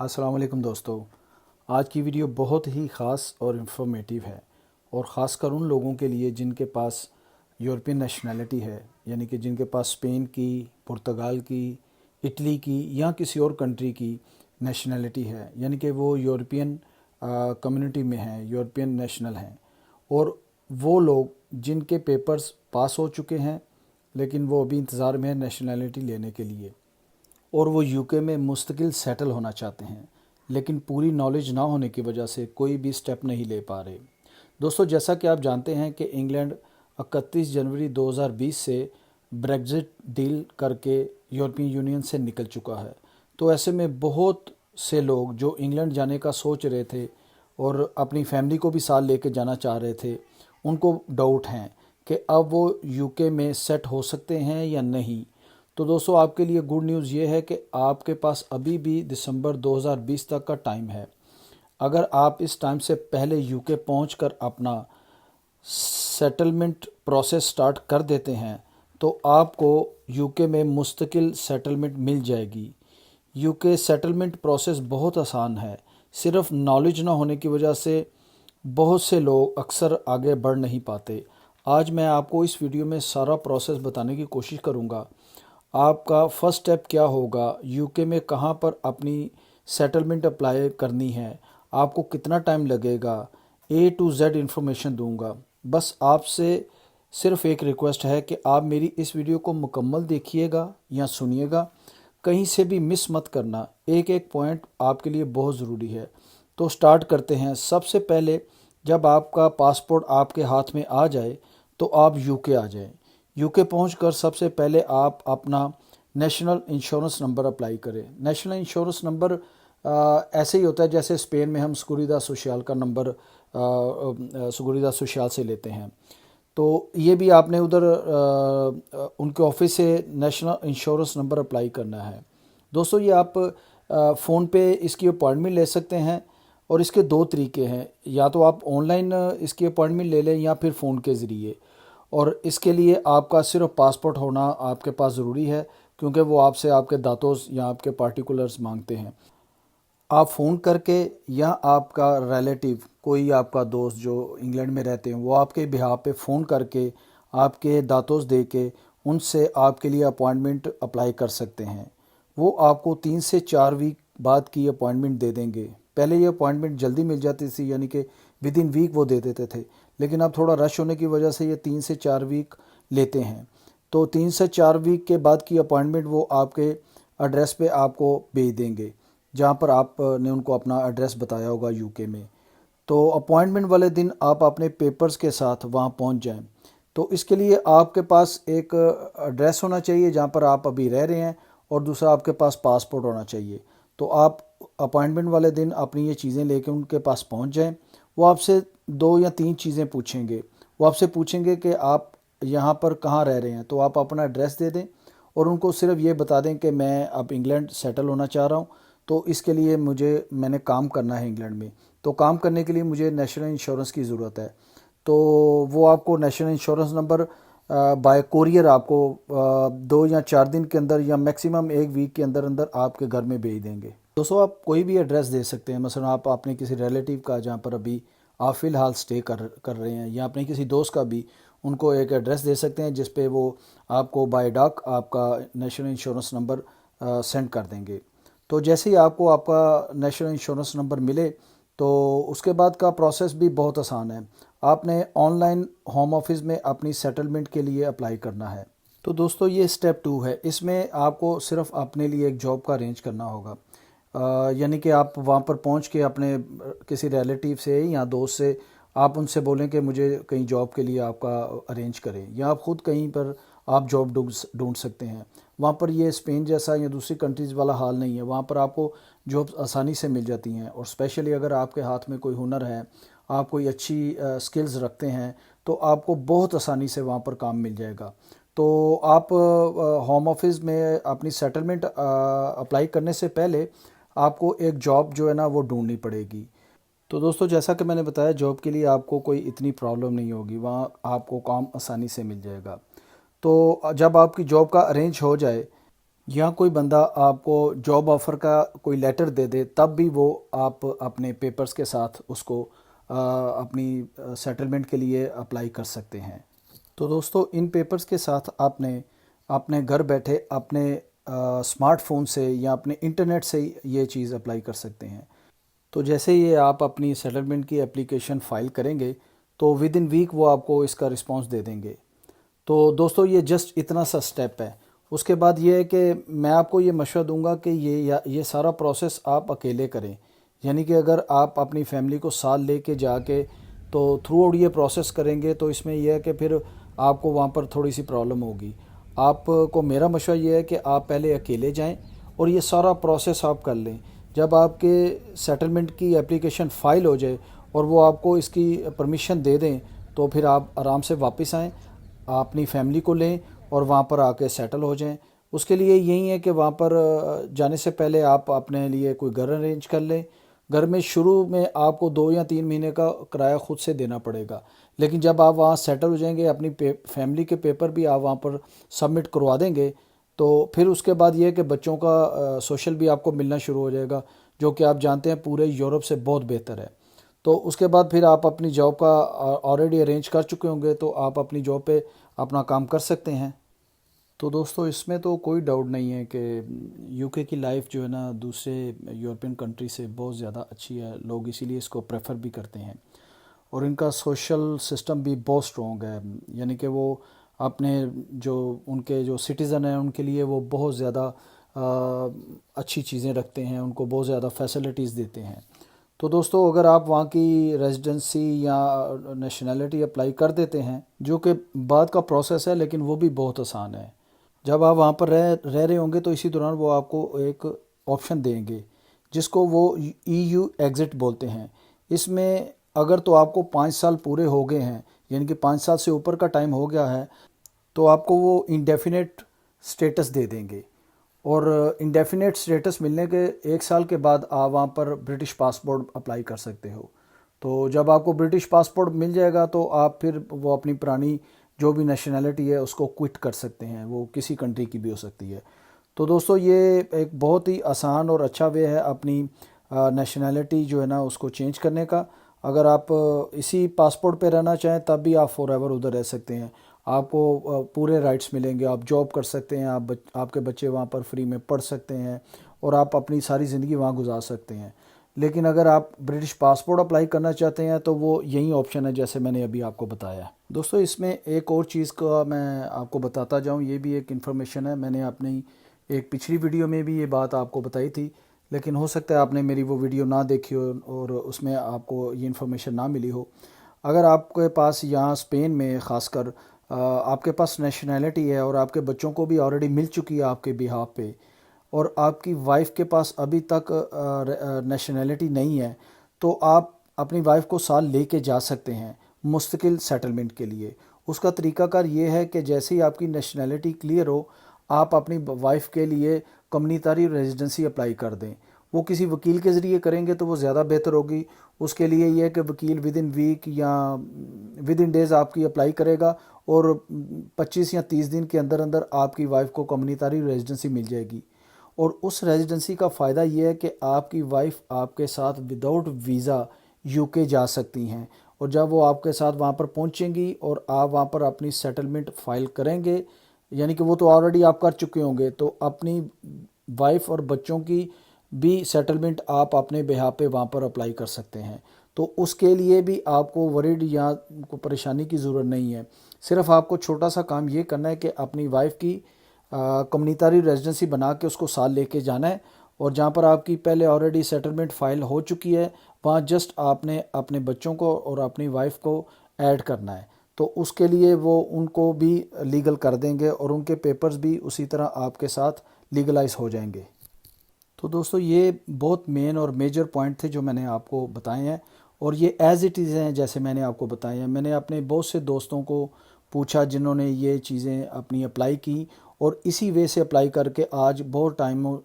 السلام علیکم دوستو، آج کی ویڈیو بہت ہی خاص اور انفارمیٹیو ہے، اور خاص کر ان لوگوں کے لیے جن کے پاس یورپین نیشنلٹی ہے، یعنی کہ جن کے پاس اسپین کی، پرتگال کی، اٹلی کی یا کسی اور کنٹری کی نیشنلٹی ہے، یعنی کہ وہ یورپین کمیونٹی میں ہیں، یورپین نیشنل ہیں، اور وہ لوگ جن کے پیپرز پاس ہو چکے ہیں لیکن وہ ابھی انتظار میں ہیں نیشنلٹی لینے کے لیے، اور وہ یو کے میں مستقل سیٹل ہونا چاہتے ہیں، لیکن پوری نالج نہ ہونے کی وجہ سے کوئی بھی سٹیپ نہیں لے پا رہے۔ دوستو، جیسا کہ آپ جانتے ہیں کہ انگلینڈ 31 جنوری 2020 سے بریگزٹ ڈیل کر کے یورپین یونین سے نکل چکا ہے، تو ایسے میں بہت سے لوگ جو انگلینڈ جانے کا سوچ رہے تھے اور اپنی فیملی کو بھی ساتھ لے کے جانا چاہ رہے تھے، ان کو ڈاؤٹ ہیں کہ اب وہ یو کے میں سیٹ ہو سکتے ہیں یا نہیں۔ تو دوستو، آپ کے لیے گڈ نیوز یہ ہے کہ آپ کے پاس ابھی بھی دسمبر 2020 تک کا ٹائم ہے۔ اگر آپ اس ٹائم سے پہلے یو کے پہنچ کر اپنا سیٹلمنٹ پروسیس سٹارٹ کر دیتے ہیں تو آپ کو یو کے میں مستقل سیٹلمنٹ مل جائے گی۔ یو کے سیٹلمنٹ پروسیس بہت آسان ہے، صرف نالج نہ ہونے کی وجہ سے بہت سے لوگ اکثر آگے بڑھ نہیں پاتے۔ آج میں آپ کو اس ویڈیو میں سارا پروسیس بتانے کی کوشش کروں گا۔ آپ کا فرسٹ سٹیپ کیا ہوگا، یو کے میں کہاں پر اپنی سیٹلمنٹ اپلائی کرنی ہے، آپ کو کتنا ٹائم لگے گا، A to Z انفارمیشن دوں گا۔ بس آپ سے صرف ایک ریکویسٹ ہے کہ آپ میری اس ویڈیو کو مکمل دیکھیے گا یا سنیے گا، کہیں سے بھی مس مت کرنا، ایک ایک پوائنٹ آپ کے لیے بہت ضروری ہے۔ تو سٹارٹ کرتے ہیں۔ سب سے پہلے جب آپ کا پاسپورٹ آپ کے ہاتھ میں آ جائے تو آپ یو کے آ جائیں۔ یو کے پہنچ کر سب سے پہلے آپ اپنا نیشنل انشورنس نمبر اپلائی کریں۔ نیشنل انشورنس نمبر ایسے ہی ہوتا ہے جیسے اسپین میں ہم سیگوریداد سوشیال کا نمبر سیگوریداد سوشیال سے لیتے ہیں، تو یہ بھی آپ نے ادھر ان کے آفس سے نیشنل انشورنس نمبر اپلائی کرنا ہے۔ دوستو، یہ آپ فون پہ اس کی اپوائنٹمنٹ لے سکتے ہیں، اور اس کے دو طریقے ہیں، یا تو آپ آن لائن اس کی اپوائنٹمنٹ لے لیں یا پھر فون کے ذریعے، اور اس کے لیے آپ کا صرف پاسپورٹ ہونا آپ کے پاس ضروری ہے، کیونکہ وہ آپ سے آپ کے داتوز یا آپ کے پارٹیکولرز مانگتے ہیں۔ آپ فون کر کے یا آپ کا ریلیٹیو، کوئی آپ کا دوست جو انگلینڈ میں رہتے ہیں، وہ آپ کے بہاف پہ فون کر کے آپ کے داتوز دے کے ان سے آپ کے لیے اپوائنٹمنٹ اپلائی کر سکتے ہیں۔ وہ آپ کو 3 سے 4 ویک بعد کی اپوائنٹمنٹ دے دیں گے۔ پہلے یہ اپوائنٹمنٹ جلدی مل جاتی تھی، یعنی کہ ود ان ویک وہ دے دیتے تھے، لیکن اب تھوڑا رش ہونے کی وجہ سے یہ 3 سے 4 ویک لیتے ہیں۔ تو 3 سے 4 ویک کے بعد کی اپوائنٹمنٹ وہ آپ کے ایڈریس پہ آپ کو بھیج دیں گے، جہاں پر آپ نے ان کو اپنا ایڈریس بتایا ہوگا یو کے میں۔ تو اپوائنٹمنٹ والے دن آپ اپنے پیپرز کے ساتھ وہاں پہنچ جائیں۔ تو اس کے لیے آپ کے پاس ایک ایڈریس ہونا چاہیے جہاں پر آپ ابھی رہ رہے ہیں، اور دوسرا آپ کے پاس پاسپورٹ ہونا چاہیے۔ تو آپ اپوائنٹمنٹ والے دن اپنی یہ چیزیں لے کے ان کے پاس پہنچ جائیں۔ وہ آپ سے 2 یا 3 چیزیں پوچھیں گے۔ وہ آپ سے پوچھیں گے کہ آپ یہاں پر کہاں رہ رہے ہیں، تو آپ اپنا ایڈریس دے دیں، اور ان کو صرف یہ بتا دیں کہ میں اب انگلینڈ سیٹل ہونا چاہ رہا ہوں، تو اس کے لیے میں نے کام کرنا ہے انگلینڈ میں، تو کام کرنے کے لیے مجھے نیشنل انشورنس کی ضرورت ہے۔ تو وہ آپ کو national insurance number by courier آپ کو 2 یا 4 دن کے اندر یا میکسیمم 1 ویک کے اندر آپ کے گھر میں بھیج دیں گے۔ دوستو، آپ کوئی بھی ایڈریس دے سکتے ہیں، مثلا آپ اپنے کسی ریلیٹیو کا جہاں پر ابھی آپ فی الحال سٹے کر رہے ہیں، یا اپنے کسی دوست کا بھی ان کو ایک ایڈریس دے سکتے ہیں جس پہ وہ آپ کو بائی ڈاک آپ کا نیشنل انشورنس نمبر سینڈ کر دیں گے۔ تو جیسے ہی آپ کو آپ کا نیشنل انشورنس نمبر ملے تو اس کے بعد کا پروسیس بھی بہت آسان ہے۔ آپ نے آن لائن ہوم آفس میں اپنی سیٹلمنٹ کے لیے اپلائی کرنا ہے۔ تو دوستو، یہ سٹیپ 2 ہے۔ اس میں آپ کو صرف اپنے لیے ایک جاب کا ارینج کرنا ہوگا، یعنی کہ آپ وہاں پر پہنچ کے اپنے کسی ریلیٹیو سے یا دوست سے آپ ان سے بولیں کہ مجھے کہیں جاب کے لیے آپ کا ارینج کریں، یا آپ خود کہیں پر آپ جاب ڈھونڈ سکتے ہیں۔ وہاں پر یہ اسپین جیسا یا دوسری کنٹریز والا حال نہیں ہے، وہاں پر آپ کو جابس آسانی سے مل جاتی ہیں، اور اسپیشلی اگر آپ کے ہاتھ میں کوئی ہنر ہے، آپ کوئی اچھی سکلز رکھتے ہیں، تو آپ کو بہت آسانی سے وہاں پر کام مل جائے گا۔ تو آپ ہوم آفس میں اپنی سیٹلمنٹ اپلائی کرنے سے پہلے آپ کو ایک جاب جو ہے نا وہ ڈھونڈنی پڑے گی۔ تو دوستو، جیسا کہ میں نے بتایا، جاب کے لیے آپ کو کوئی اتنی پرابلم نہیں ہوگی، وہاں آپ کو کام آسانی سے مل جائے گا۔ تو جب آپ کی جاب کا ارینج ہو جائے یا کوئی بندہ آپ کو جاب آفر کا کوئی لیٹر دے دے، تب بھی وہ آپ اپنے پیپرز کے ساتھ اس کو اپنی سیٹلمنٹ کے لیے اپلائی کر سکتے ہیں۔ تو دوستو ان پیپرز کے ساتھ آپ نے اپنے گھر بیٹھے اپنے اسمارٹ فون سے یا اپنے انٹرنیٹ سے یہ چیز اپلائی کر سکتے ہیں۔ تو جیسے یہ آپ اپنی سیٹلمنٹ کی اپلیکیشن فائل کریں گے تو ود ان ویک وہ آپ کو اس کا رسپانس دے دیں گے۔ تو دوستو یہ جسٹ اتنا سا سٹیپ ہے۔ اس کے بعد یہ ہے کہ میں آپ کو یہ مشورہ دوں گا کہ یہ سارا پروسیس آپ اکیلے کریں، یعنی کہ اگر آپ اپنی فیملی کو ساتھ لے کے جا کے تو تھرو آؤٹ یہ پروسیس کریں گے تو اس میں یہ ہے کہ پھر آپ کو وہاں پر تھوڑی سی پرابلم ہوگی۔ آپ کو میرا مشورہ یہ ہے کہ آپ پہلے اکیلے جائیں اور یہ سارا پروسیس آپ کر لیں۔ جب آپ کے سیٹلمنٹ کی اپلیکیشن فائل ہو جائے اور وہ آپ کو اس کی پرمیشن دے دیں تو پھر آپ آرام سے واپس آئیں، اپنی فیملی کو لیں اور وہاں پر آ کے سیٹل ہو جائیں۔ اس کے لیے یہی ہے کہ وہاں پر جانے سے پہلے آپ اپنے لیے کوئی گھر ارینج کر لیں۔ گھر میں شروع میں آپ کو 2 یا 3 مہینے کا کرایہ خود سے دینا پڑے گا، لیکن جب آپ وہاں سیٹل ہو جائیں گے اپنی فیملی کے پیپر بھی آپ وہاں پر سبمٹ کروا دیں گے تو پھر اس کے بعد یہ ہے کہ بچوں کا سوشل بھی آپ کو ملنا شروع ہو جائے گا، جو کہ آپ جانتے ہیں پورے یورپ سے بہت بہتر ہے۔ تو اس کے بعد پھر آپ اپنی جاب کا آلریڈی ارینج کر چکے ہوں گے تو آپ اپنی جاب پہ اپنا کام کر سکتے ہیں۔ تو دوستو اس میں تو کوئی ڈاؤٹ نہیں ہے کہ یو کے کی لائف جو ہے نا دوسرے یورپین کنٹری سے بہت زیادہ اچھی ہے، لوگ اسی لیے اس کو پریفر بھی کرتے ہیں، اور ان کا سوشل سسٹم بھی بہت سٹرونگ ہے، یعنی کہ وہ اپنے جو ان کے جو سٹیزن ہیں ان کے لیے وہ بہت زیادہ اچھی چیزیں رکھتے ہیں، ان کو بہت زیادہ فیسلٹیز دیتے ہیں۔ تو دوستو اگر آپ وہاں کی ریزیڈنسی یا نیشنلٹی اپلائی کر دیتے ہیں، جو کہ بعد کا پروسیس ہے لیکن وہ بھی بہت آسان ہے، جب آپ وہاں پر رہ رہے ہوں گے تو اسی دوران وہ آپ کو ایک آپشن دیں گے جس کو وہ ای یو ایگزٹ بولتے ہیں۔ اس میں اگر تو آپ کو 5 سال پورے ہو گئے ہیں، یعنی کہ 5 سال سے اوپر کا ٹائم ہو گیا ہے، تو آپ کو وہ انڈیفینیٹ سٹیٹس دے دیں گے، اور انڈیفینیٹ سٹیٹس ملنے کے 1 سال کے بعد آپ وہاں پر برٹش پاسپورٹ اپلائی کر سکتے ہو۔ تو جب آپ کو برٹش پاسپورٹ مل جائے گا تو آپ پھر وہ اپنی پرانی جو بھی نیشنلٹی ہے اس کو کوئٹ کر سکتے ہیں، وہ کسی کنٹری کی بھی ہو سکتی ہے۔ تو دوستو یہ ایک بہت ہی آسان اور اچھا وے ہے اپنی نیشنلٹی جو ہے نا اس کو چینج کرنے کا۔ اگر آپ اسی پاسپورٹ پہ رہنا چاہیں تب بھی آپ فور ایور ادھر رہ سکتے ہیں، آپ کو پورے رائٹس ملیں گے، آپ جاب کر سکتے ہیں، آپ کے بچے وہاں پر فری میں پڑھ سکتے ہیں اور آپ اپنی ساری زندگی وہاں گزار سکتے ہیں۔ لیکن اگر آپ برٹش پاسپورٹ اپلائی کرنا چاہتے ہیں تو وہ یہی آپشن ہے جیسے میں نے ابھی آپ کو بتایا ہے۔ دوستو اس میں ایک اور چیز کا میں آپ کو بتاتا جاؤں، یہ بھی ایک انفارمیشن ہے، میں نے اپنی ایک پچھلی ویڈیو میں بھی یہ بات آپ کو بتائی تھی، لیکن ہو سکتا ہے آپ نے میری وہ ویڈیو نہ دیکھی ہو اور اس میں آپ کو یہ انفارمیشن نہ ملی ہو۔ اگر آپ کے پاس یہاں اسپین میں خاص کر آپ کے پاس نیشنلٹی ہے اور آپ کے بچوں کو بھی آلریڈی مل چکی ہے آپ کے بہاف پہ، اور آپ کی وائف کے پاس ابھی تک نیشنلٹی نہیں ہے، تو آپ اپنی وائف کو ساتھ لے کے جا سکتے ہیں مستقل سیٹلمنٹ کے لیے۔ اس کا طریقہ کار یہ ہے کہ جیسے ہی آپ کی نیشنلٹی کلیئر ہو، آپ اپنی وائف کے لیے کمیونٹری ریزیڈنسی اپلائی کر دیں۔ وہ کسی وکیل کے ذریعے کریں گے تو وہ زیادہ بہتر ہوگی۔ اس کے لیے یہ ہے کہ وکیل ود ان ویک یا ود ان ڈیز آپ کی اپلائی کرے گا اور 25 یا 30 دن کے اندر اندر آپ کی وائف کو کمیونٹری ریزیڈنسی مل جائے گی، اور اس ریزیڈنسی کا فائدہ یہ ہے کہ آپ کی وائف آپ کے ساتھ وداؤٹ ویزا یو کے جا سکتی ہیں، اور جب وہ آپ کے ساتھ وہاں پر پہنچیں گی اور آپ وہاں پر اپنی سیٹلمنٹ فائل کریں گے، یعنی کہ وہ تو آلریڈی آپ کر چکے ہوں گے، تو اپنی وائف اور بچوں کی بھی سیٹلمنٹ آپ اپنے بہاف پہ وہاں پر اپلائی کر سکتے ہیں۔ تو اس کے لیے بھی آپ کو ورڈ یا کو پریشانی کی ضرورت نہیں ہے، صرف آپ کو چھوٹا سا کام یہ کرنا ہے کہ اپنی وائف کی کمیونٹری ریزیڈنسی بنا کے اس کو ساتھ لے کے جانا ہے، اور جہاں پر آپ کی پہلے آلریڈی سیٹلمنٹ فائل ہو چکی ہے وہاں جسٹ آپ نے اپنے بچوں کو اور اپنی وائف کو ایڈ کرنا ہے، تو اس کے لیے وہ ان کو بھی لیگل کر دیں گے اور ان کے پیپرز بھی اسی طرح آپ کے ساتھ لیگلائز ہو جائیں گے۔ تو دوستو یہ بہت مین اور میجر پوائنٹ تھے جو میں نے آپ کو بتائے ہیں، اور یہ ایز اٹ از ہیں جیسے میں نے آپ کو بتائے ہیں۔ میں نے اپنے بہت سے دوستوں کو پوچھا جنہوں نے یہ چیزیں اپنی اپلائی کی، اور اسی وے سے اپلائی کر کے آج بہت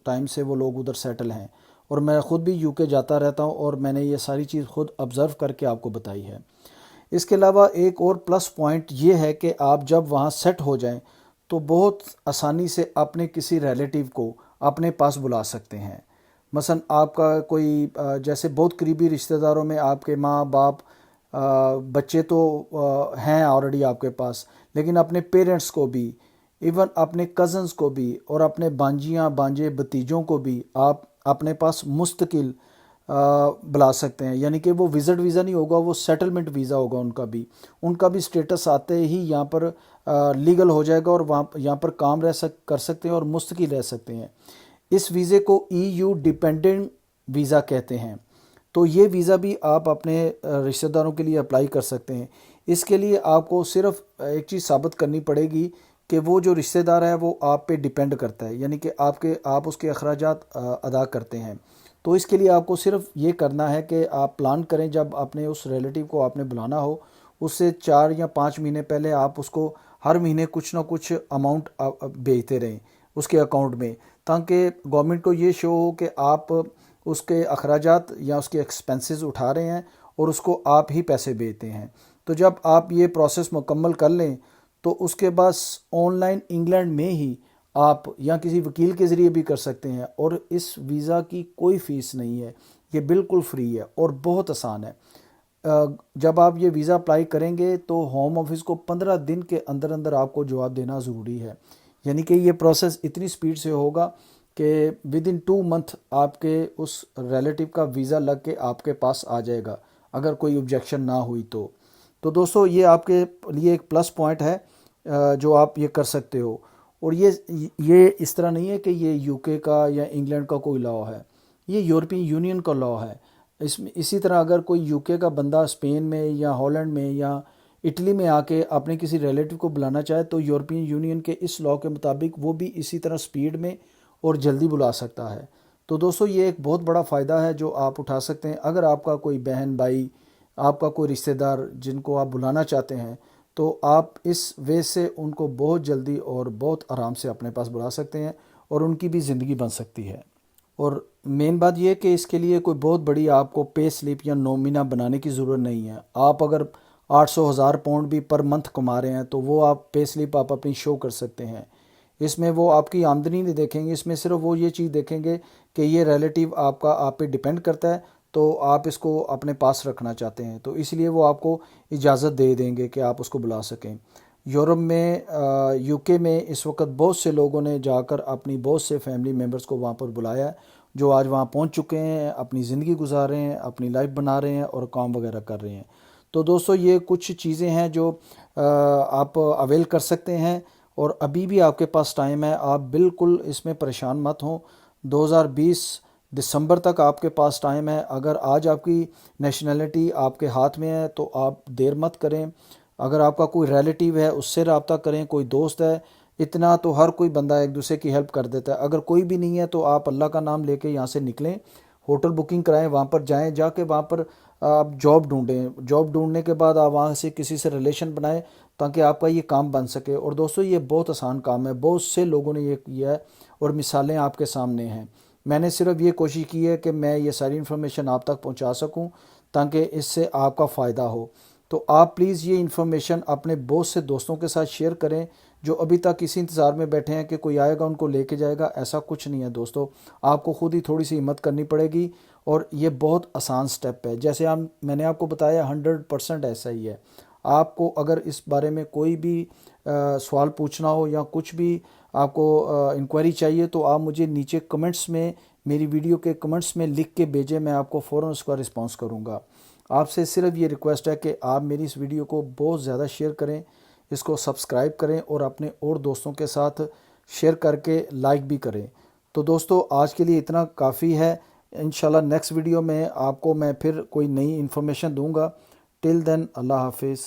ٹائم سے وہ لوگ ادھر سیٹل ہیں، اور میں خود بھی یو کے جاتا رہتا ہوں اور میں نے یہ ساری چیز خود آبزرو کر کے آپ کو بتائی ہے۔ اس کے علاوہ ایک اور پلس پوائنٹ یہ ہے کہ آپ جب وہاں سیٹ ہو جائیں تو بہت آسانی سے اپنے کسی ریلیٹیو کو اپنے پاس بلا سکتے ہیں۔ مثلا آپ کا کوئی جیسے بہت قریبی رشتہ داروں میں آپ کے ماں باپ بچے تو ہیں آلریڈی آپ کے پاس، لیکن اپنے پیرنٹس کو بھی، ایون اپنے کزنز کو بھی، اور اپنے بانجیاں بانجے بھتیجوں کو بھی آپ اپنے پاس مستقل بلا سکتے ہیں۔ یعنی کہ وہ وزٹ ویزا نہیں ہوگا، وہ سیٹلمنٹ ویزا ہوگا ان کا بھی سٹیٹس آتے ہی یہاں پر لیگل ہو جائے گا، اور یہاں پر کام کر سکتے ہیں اور مستقل رہ سکتے ہیں۔ اس ویزے کو EU ڈیپینڈنٹ ویزا کہتے ہیں۔ تو یہ ویزا بھی آپ اپنے رشتہ داروں کے لیے اپلائی کر سکتے ہیں۔ اس کے لیے آپ کو صرف ایک چیز ثابت کرنی پڑے گی کہ وہ جو رشتہ دار ہے وہ آپ پہ ڈیپینڈ کرتا ہے، یعنی کہ آپ اس کے اخراجات ادا کرتے ہیں۔ تو اس کے لیے آپ کو صرف یہ کرنا ہے کہ آپ پلان کریں، جب اپنے اس ریلیٹیو کو آپ نے بلانا ہو، اس سے 4 یا 5 مہینے پہلے آپ اس کو ہر مہینے کچھ نہ کچھ اماؤنٹ بھیجتے رہیں اس کے اکاؤنٹ میں، تاکہ گورنمنٹ کو یہ شو ہو کہ آپ اس کے اخراجات یا اس کے ایکسپنسز اٹھا رہے ہیں اور اس کو آپ ہی پیسے بھیجتے ہیں۔ تو جب آپ یہ پروسیس مکمل کر لیں تو اس کے بعد آن لائن انگلینڈ میں ہی آپ یا کسی وکیل کے ذریعے بھی کر سکتے ہیں، اور اس ویزا کی کوئی فیس نہیں ہے، یہ بالکل فری ہے اور بہت آسان ہے۔ جب آپ یہ ویزا اپلائی کریں گے تو ہوم آفس کو 15 دن کے اندر اندر آپ کو جواب دینا ضروری ہے، یعنی کہ یہ پروسیس اتنی سپیڈ سے ہوگا کہ ودن 2 منتھ آپ کے اس ریلیٹیو کا ویزا لگ کے آپ کے پاس آ جائے گا، اگر کوئی objection نہ ہوئی تو دوستو یہ آپ کے لیے ایک پلس پوائنٹ ہے جو آپ یہ کر سکتے ہو۔ اور یہ اس طرح نہیں ہے کہ یہ UK کا یا انگلینڈ کا کوئی لا ہے، یہ یورپین یونین کا لا ہے۔ اسی طرح اگر کوئی UK کا بندہ اسپین میں یا ہالینڈ میں یا اٹلی میں آ کے اپنے کسی ریلیٹیو کو بلانا چاہے تو یورپین یونین کے اس لا کے مطابق وہ بھی اسی طرح سپیڈ میں اور جلدی بلا سکتا ہے۔ تو دوستو یہ ایک بہت بڑا فائدہ ہے جو آپ اٹھا سکتے ہیں۔ اگر آپ کا کوئی بہن بھائی، آپ کا کوئی رشتہ دار جن کو آپ بلانا چاہتے ہیں، تو آپ اس وے سے ان کو بہت جلدی اور بہت آرام سے اپنے پاس بلا سکتے ہیں، اور ان کی بھی زندگی بن سکتی ہے۔ اور مین بات یہ کہ اس کے لیے کوئی بہت بڑی آپ کو پے سلپ یا نومینہ بنانے کی ضرورت نہیں ہے۔ آپ اگر 800,000 پاؤنڈ بھی پر منتھ کما رہے ہیں تو وہ آپ پے سلپ آپ اپنی شو کر سکتے ہیں۔ اس میں وہ آپ کی آمدنی نہیں دیکھیں گے، اس میں صرف وہ یہ چیز دیکھیں گے کہ یہ ریلیٹیو آپ پہ ڈیپینڈ کرتا ہے، تو آپ اس کو اپنے پاس رکھنا چاہتے ہیں، تو اس لیے وہ آپ کو اجازت دے دیں گے کہ آپ اس کو بلا سکیں۔ یورپ میں UK میں اس وقت بہت سے لوگوں نے جا کر اپنی بہت سے فیملی ممبرز کو وہاں پر بلایا ہے، جو آج وہاں پہنچ چکے ہیں، اپنی زندگی گزار رہے ہیں، اپنی لائف بنا رہے ہیں اور کام وغیرہ کر رہے ہیں۔ تو دوستو یہ کچھ چیزیں ہیں جو آپ اویل کر سکتے ہیں، اور ابھی بھی آپ کے پاس ٹائم ہے، آپ بالکل اس میں پریشان مت ہوں۔ 2020 دسمبر تک آپ کے پاس ٹائم ہے۔ اگر آج آپ کی نیشنلٹی آپ کے ہاتھ میں ہے تو آپ دیر مت کریں۔ اگر آپ کا کوئی ریلیٹیو ہے اس سے رابطہ کریں، کوئی دوست ہے، اتنا تو ہر کوئی بندہ ایک دوسرے کی ہیلپ کر دیتا ہے۔ اگر کوئی بھی نہیں ہے تو آپ اللہ کا نام لے کے یہاں سے نکلیں، ہوٹل بکنگ کرائیں، وہاں پر جائیں، جا کے وہاں پر آپ جاب ڈھونڈیں، جاب ڈھونڈنے کے بعد آپ وہاں سے کسی سے ریلیشن بنائیں تاکہ آپ کا یہ کام بن سکے۔ اور دوستو یہ بہت آسان کام ہے، بہت سے لوگوں نے یہ کیا ہے اور مثالیں آپ کے سامنے ہیں۔ میں نے صرف یہ کوشش کی ہے کہ میں یہ ساری انفارمیشن آپ تک پہنچا سکوں تاکہ اس سے آپ کا فائدہ ہو۔ تو آپ پلیز یہ انفارمیشن اپنے بہت سے دوستوں کے ساتھ شیئر کریں جو ابھی تک اسی انتظار میں بیٹھے ہیں کہ کوئی آئے گا ان کو لے کے جائے گا۔ ایسا کچھ نہیں ہے دوستو، آپ کو خود ہی تھوڑی سی ہمت کرنی پڑے گی، اور یہ بہت آسان سٹیپ ہے۔ جیسے میں نے آپ کو بتایا 100% ایسا ہی ہے۔ آپ کو اگر اس بارے میں کوئی بھی سوال پوچھنا ہو یا کچھ بھی آپ کو انکوائری چاہیے تو آپ مجھے نیچے کمنٹس میں، میری ویڈیو کے کمنٹس میں لکھ کے بھیجیں، میں آپ کو فوراً اس کا رسپانس کروں گا۔ آپ سے صرف یہ ریکویسٹ ہے کہ آپ میری اس ویڈیو کو بہت زیادہ شیئر کریں، اس کو سبسکرائب کریں اور اپنے اور دوستوں کے ساتھ شیئر کر کے لائک بھی کریں۔ تو دوستو آج کے لیے اتنا کافی ہے۔ انشاءاللہ نیکسٹ ویڈیو میں آپ کو میں پھر کوئی نئی انفارمیشن دوں گا۔ ٹل دین اللہ حافظ۔